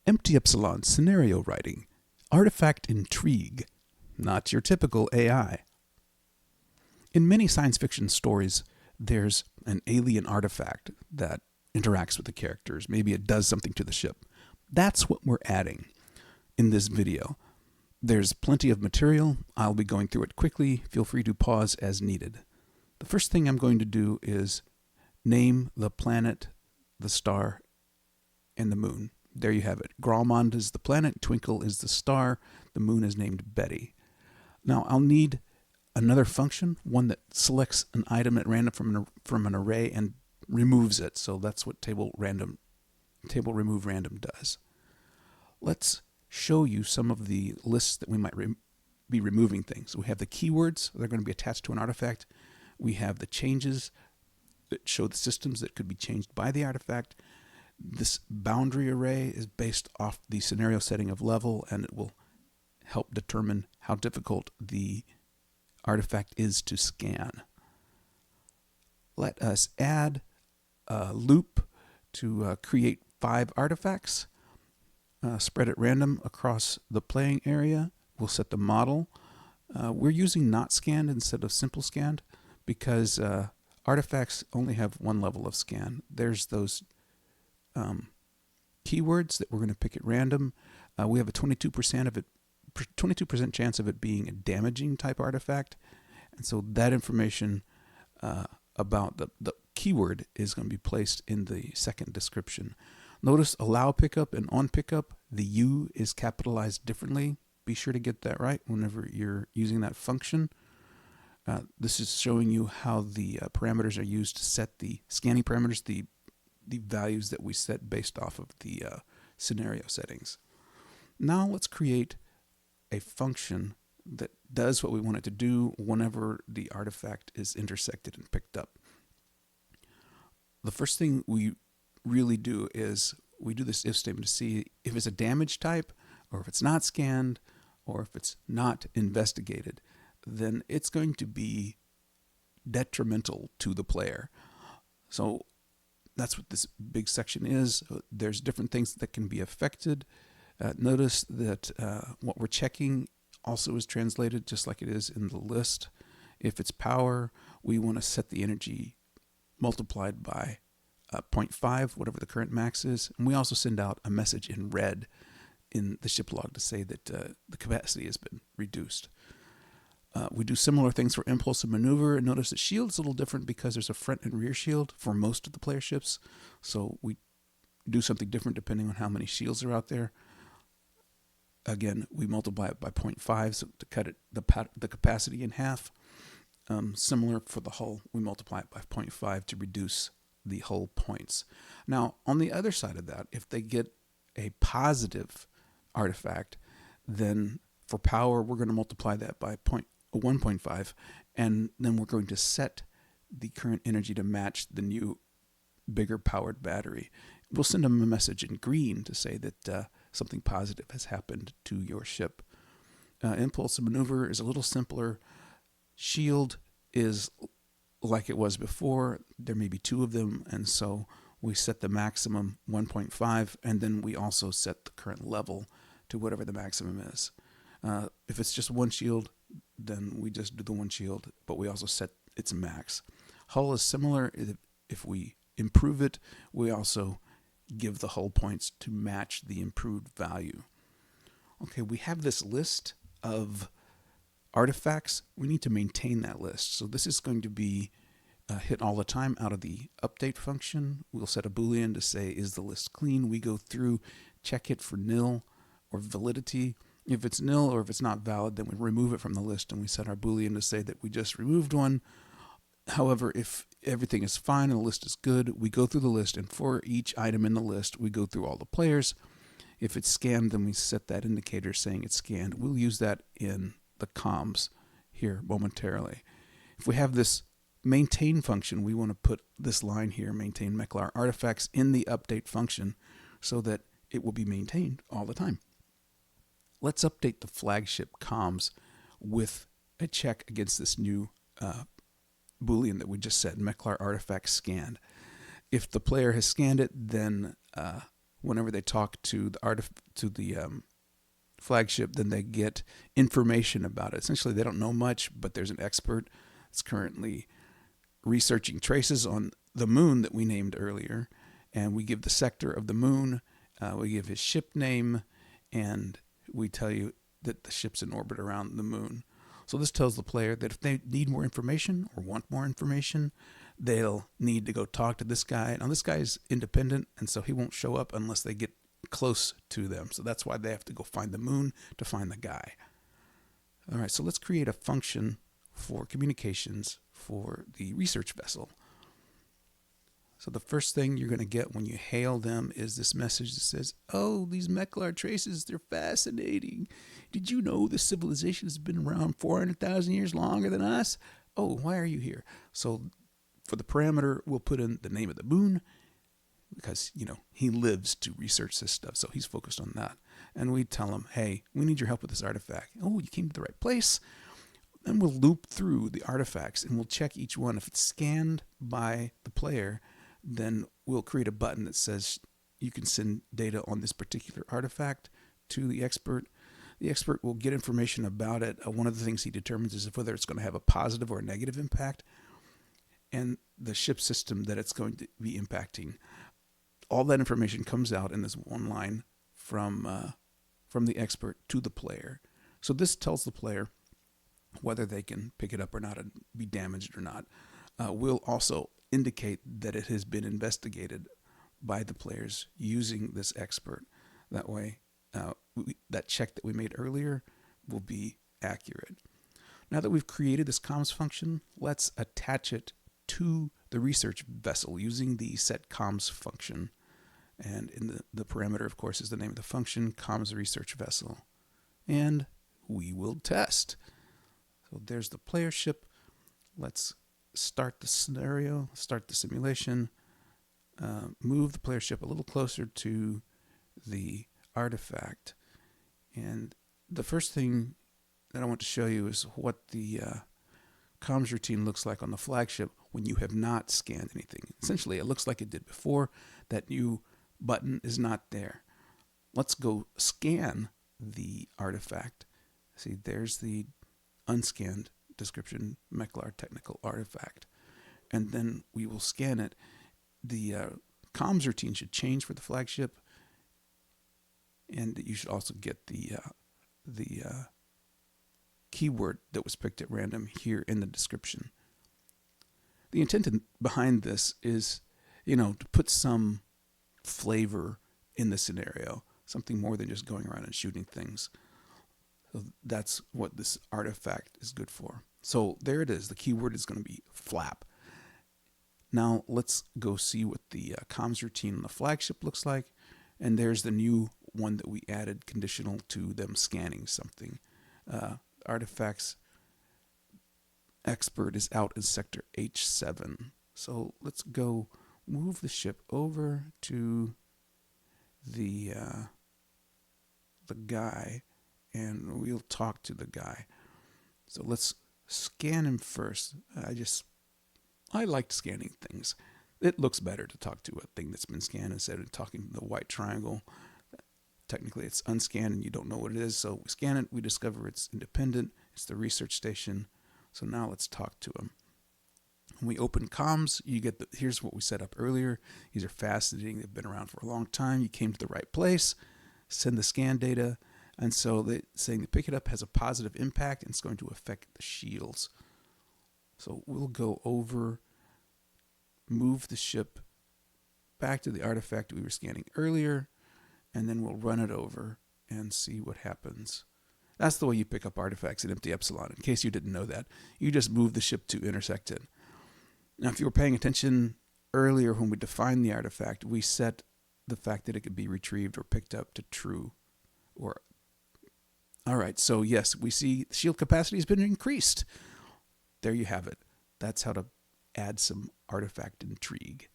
Empty Epsilon scenario writing, artifact Intrigue, not your typical AI. In many science fiction stories, there's an alien artifact that interacts with the characters. Maybe it does something to the ship. That's what we're adding in this video. There's plenty of material. I'll be going through it quickly. Feel free to pause as needed. The first thing I'm going to do is name the planet, the star, and the moon. There you have it. Gralmond is the planet, Twinkle is the star, the moon is named Betty. Now I'll need another function, one that selects an item at random from an array and removes it. So that's what tableRemoveRandom does. Let's show you some of the lists that we might be removing things. We have the keywords, they're going to be attached to an artifact. We have the changes that show the systems that could be changed by the artifact. This boundary array is based off the scenario setting of level, and it will help determine how difficult the artifact is to scan. Let us add a loop to create 5 artifacts. Spread at random across the playing area. We'll set the model. We're using not scanned instead of simple scanned because artifacts only have one level of scan. There's those keywords that we're going to pick at random. We have a 22% chance of it being a damaging type artifact, and so that information about the keyword is going to be placed in the second description. Notice allowPickup and onPickUp, the U is capitalized differently. Be sure to get that right whenever you're using that function. This is showing you how the parameters are used to set the scanning parameters, the values that we set based off of the scenario settings. Now let's create a function that does what we want it to do whenever the artifact is intersected and picked up. The first thing we really do is we do this if statement to see if it's a damage type, or if it's not scanned, or if it's not investigated, then it's going to be detrimental to the player. So that's what this big section is. There's different things that can be affected. Notice that what we're checking also is translated just like it is in the list. If it's power, we want to set the energy multiplied by 0.5, whatever the current max is. And we also send out a message in red in the ship log to say that the capacity has been reduced. We do similar things for impulsive maneuver. Notice that shield is a little different because there's a front and rear shield for most of the player ships. So we do something different depending on how many shields are out there. Again, we multiply it by 0.5 so to cut the capacity in half. Similar for the hull, we multiply it by 0.5 to reduce the hull points. Now, on the other side of that, if they get a positive artifact, then for power, we're going to multiply that by 1.5, and then we're going to set the current energy to match the new, bigger powered battery. We'll send them a message in green to say that something positive has happened to your ship. Impulsive maneuver is a little simpler. Shield is like it was before. There may be 2 of them, and so we set the maximum 1.5, and then we also set the current level to whatever the maximum is. If it's just one shield, then we just do the one shield, but we also set its max. Hull is similar. If we improve it, we also give the hull points to match the improved value. Okay, we have this list of artifacts. We need to maintain that list. So this is going to be hit all the time out of the update function. We'll set a Boolean to say, is the list clean? We go through, check it for nil or validity. If it's nil or if it's not valid, then we remove it from the list and we set our Boolean to say that we just removed one. However, if everything is fine and the list is good, we go through the list, and for each item in the list, we go through all the players. If it's scanned, then we set that indicator saying it's scanned. We'll use that in the comms here momentarily. If we have this maintain function, we want to put this line here, maintain Meklar artifacts, in the update function so that it will be maintained all the time. Let's update the flagship comms with a check against this new Boolean that we just set, Meklar artifact scanned. If the player has scanned it, then whenever they talk to the flagship, then they get information about it. Essentially, they don't know much, but there's an expert that's currently researching traces on the moon that we named earlier, and we give the sector of the moon, we give his ship name, and we tell you that the ship's in orbit around the moon. So this tells the player that if they need more information or want more information, they'll need to go talk to this guy. Now, this guy is independent, and so he won't show up unless they get close to them. So that's why they have to go find the moon to find the guy. All right, so let's create a function for communications for the research vessel. So the first thing you're going to get when you hail them is this message that says, "Oh, these Meklar traces, they're fascinating. Did you know this civilization has been around 400,000 years longer than us? Oh, why are you here?" So for the parameter, we'll put in the name of the moon because, he lives to research this stuff. So he's focused on that. And we tell him, "Hey, we need your help with this artifact." "Oh, you came to the right place." Then we'll loop through the artifacts and we'll check each one. If it's scanned by the player, then we'll create a button that says you can send data on this particular artifact to the expert. The expert will get information about it. One of the things he determines is whether it's going to have a positive or a negative impact, and the ship system that it's going to be impacting. All that information comes out in this one line from the expert to the player. So this tells the player whether they can pick it up or not and be damaged or not. We'll also indicate that it has been investigated by the players using this expert. That way, that check that we made earlier will be accurate. Now that we've created this comms function, let's attach it to the research vessel using the setComms function. And in the parameter, of course, is the name of the function, comms research vessel. And we will test. So there's the player ship. Let's start the scenario, start the simulation, move the player ship a little closer to the artifact. And the first thing that I want to show you is what the comms routine looks like on the flagship when you have not scanned anything. Essentially, it looks like it did before. That new button is not there. Let's go scan the artifact. See, there's the unscanned description Meklar technical artifact, and then we will scan it. The comms routine should change for the flagship, and you should also get the keyword that was picked at random here in the description. The intent behind this is, to put some flavor in the scenario, something more than just going around and shooting things. So that's what this artifact is good for. So there it is. The keyword is going to be flap. Now let's go see what the comms routine on the flagship looks like. And there's the new one that we added, conditional to them scanning something. Artifacts expert is out in sector H7. So let's go move the ship over to the guy, and we'll talk to the guy. So let's scan him first. I liked scanning things. It looks better to talk to a thing that's been scanned instead of talking to the white triangle. Technically, it's unscanned and you don't know what it is. So we scan it, we discover it's independent. It's the research station. So now let's talk to him. When we open comms, you get here's what we set up earlier. These are fascinating. They've been around for a long time. You came to the right place. Send the scan data. And so they're saying the pick it up has a positive impact and it's going to affect the shields. So we'll go over, move the ship back to the artifact we were scanning earlier, and then we'll run it over and see what happens. That's the way you pick up artifacts in Empty Epsilon. In case you didn't know that, you just move the ship to intersect it. Now, if you were paying attention earlier when we defined the artifact, we set the fact that it could be retrieved or picked up to true. All right, so yes, we see the shield capacity has been increased. There you have it. That's how to add some artifact intrigue.